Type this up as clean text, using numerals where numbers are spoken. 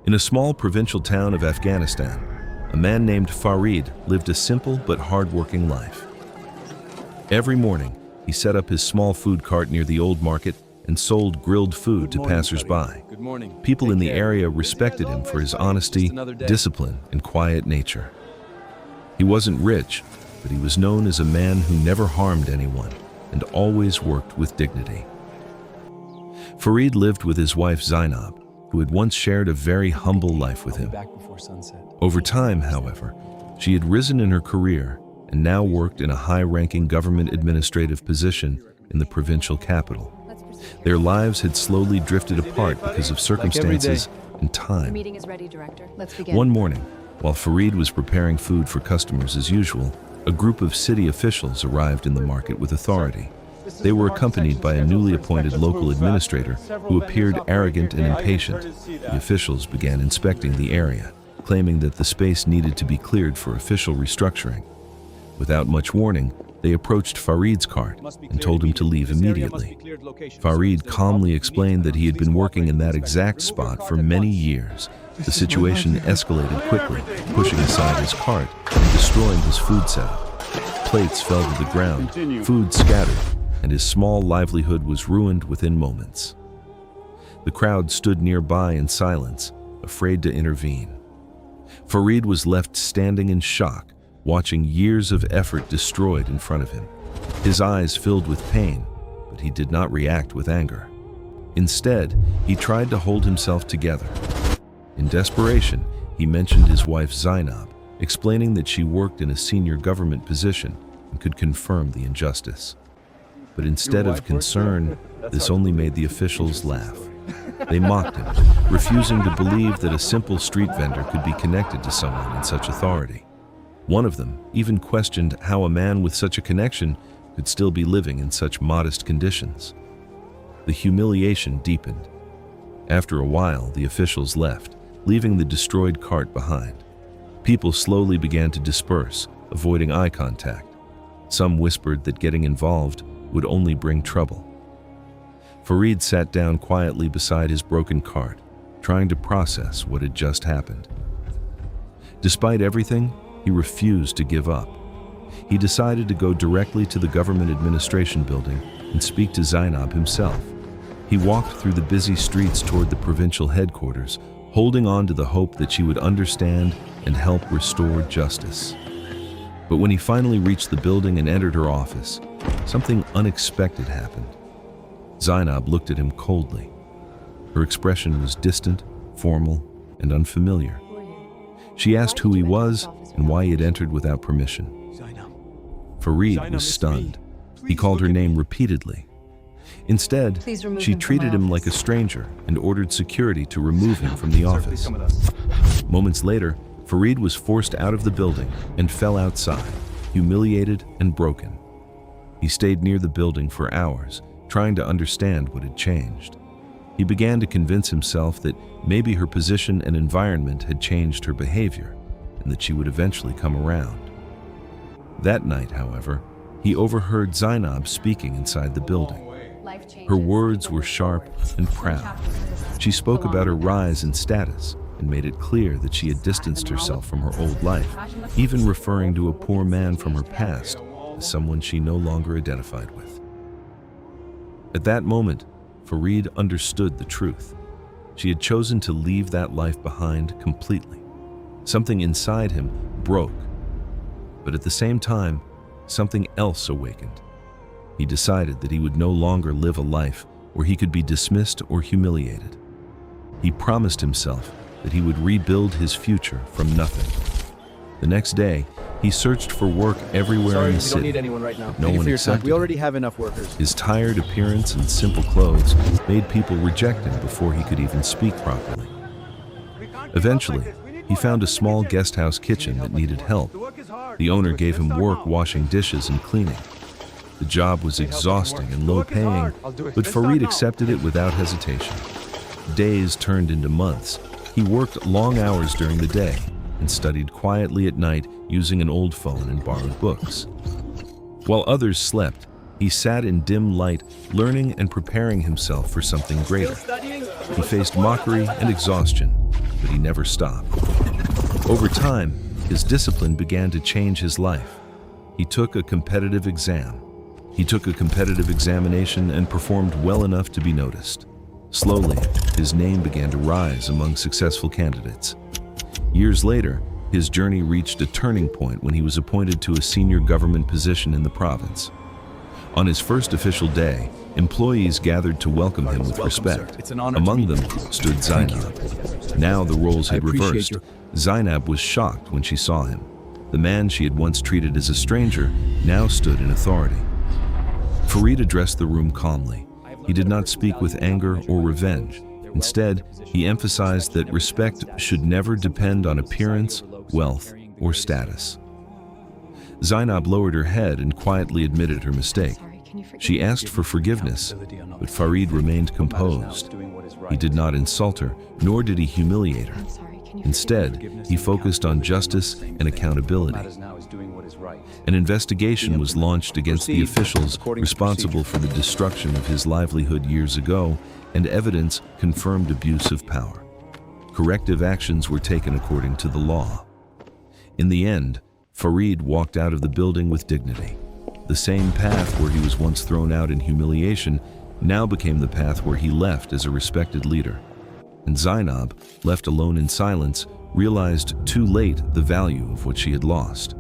In a small provincial town of Afghanistan, a man named Farid lived a simple but hard-working life. Every morning, he set up his small food cart near the old market and sold grilled food to passers-by. People in the area respected him for his honesty, discipline, and quiet nature. He wasn't rich, but he was known as a man who never harmed anyone and always worked with dignity. Farid lived with his wife Zainab, who had once shared a very humble life with him. Over time, however, she had risen in her career and now worked in a high-ranking government administrative position in the provincial capital. Their lives had slowly drifted apart because of circumstances and time. One morning, while Farid was preparing food for customers as usual, a group of city officials arrived in the market with authority. They were accompanied by a newly appointed local administrator who appeared arrogant and impatient. The officials began inspecting the area, claiming that the space needed to be cleared for official restructuring. Without much warning, they approached Farid's cart and told him to leave immediately. Farid calmly explained that he had been working in that exact spot for many years. The situation escalated quickly, pushing aside his cart and destroying his food setup. Plates fell to the ground, food scattered, and his small livelihood was ruined within moments. The crowd stood nearby in silence, afraid to intervene. Farid was left standing in shock, watching years of effort destroyed in front of him. His eyes filled with pain, but he did not react with anger. Instead, he tried to hold himself together. In desperation, he mentioned his wife Zainab, explaining that she worked in a senior government position and could confirm the injustice. But instead of concern, this only made the officials laugh. They mocked him, refusing to believe that a simple street vendor could be connected to someone in such authority. One of them even questioned how a man with such a connection could still be living in such modest conditions. The humiliation deepened. After a while, the officials left, leaving the destroyed cart behind. People slowly began to disperse, avoiding eye contact. Some whispered that getting involved would only bring trouble. Farid sat down quietly beside his broken cart, trying to process what had just happened. Despite everything, he refused to give up. He decided to go directly to the government administration building and speak to Zainab himself. He walked through the busy streets toward the provincial headquarters, holding on to the hope that she would understand and help restore justice. But when he finally reached the building and entered her office, something unexpected happened. Zainab looked at him coldly. Her expression was distant, formal, and unfamiliar. She asked who he was and why he had entered without permission. Farid was stunned. He called her name repeatedly. Instead, she treated him like a stranger and ordered security to remove him from the office. Moments later, Farid was forced out of the building and fell outside, humiliated and broken. He stayed near the building for hours, trying to understand what had changed. He began to convince himself that maybe her position and environment had changed her behavior, and that she would eventually come around. That night, however, he overheard Zainab speaking inside the building. Her words were sharp and proud. She spoke about her rise in status and made it clear that she had distanced herself from her old life, even referring to a poor man from her past as someone she no longer identified with. At that moment, Farid understood the truth. She had chosen to leave that life behind completely. Something inside him broke, but at the same time, something else awakened. He decided that he would no longer live a life where he could be dismissed or humiliated. He promised himself that he would rebuild his future from nothing. The next day, he searched for work everywhere in the city. We don't need anyone right now. No one accepted We already have enough workers. His tired appearance and simple clothes made people reject him before he could even speak properly. Eventually, he found a small guest house kitchen that needed help. The owner gave him work washing dishes and cleaning. The job was exhausting and low-paying, but Farid accepted it without hesitation. Days turned into months. He worked long hours during the day and studied quietly at night using an old phone and borrowed books. While others slept, he sat in dim light, learning and preparing himself for something greater. He faced mockery and exhaustion, but he never stopped. Over time, his discipline began to change his life. He took a competitive examination and performed well enough to be noticed. Slowly, his name began to rise among successful candidates. Years later, his journey reached a turning point when he was appointed to a senior government position in the province. On his first official day, employees gathered to welcome him with respect. Among them stood Zainab. Now the roles had reversed. Zainab was shocked when she saw him. The man she had once treated as a stranger now stood in authority. Farid addressed the room calmly. He did not speak with anger or revenge. Instead, he emphasized that respect should never depend on appearance, wealth, or status. Zainab lowered her head and quietly admitted her mistake. She asked for forgiveness, but Farid remained composed. He did not insult her, nor did he humiliate her. Instead, he focused on justice and accountability. An investigation was launched against the officials responsible for the destruction of his livelihood years ago, and evidence confirmed abuse of power. Corrective actions were taken according to the law. In the end, Farid walked out of the building with dignity. The same path where he was once thrown out in humiliation now became the path where he left as a respected leader. And Zainab, left alone in silence, realized too late the value of what she had lost.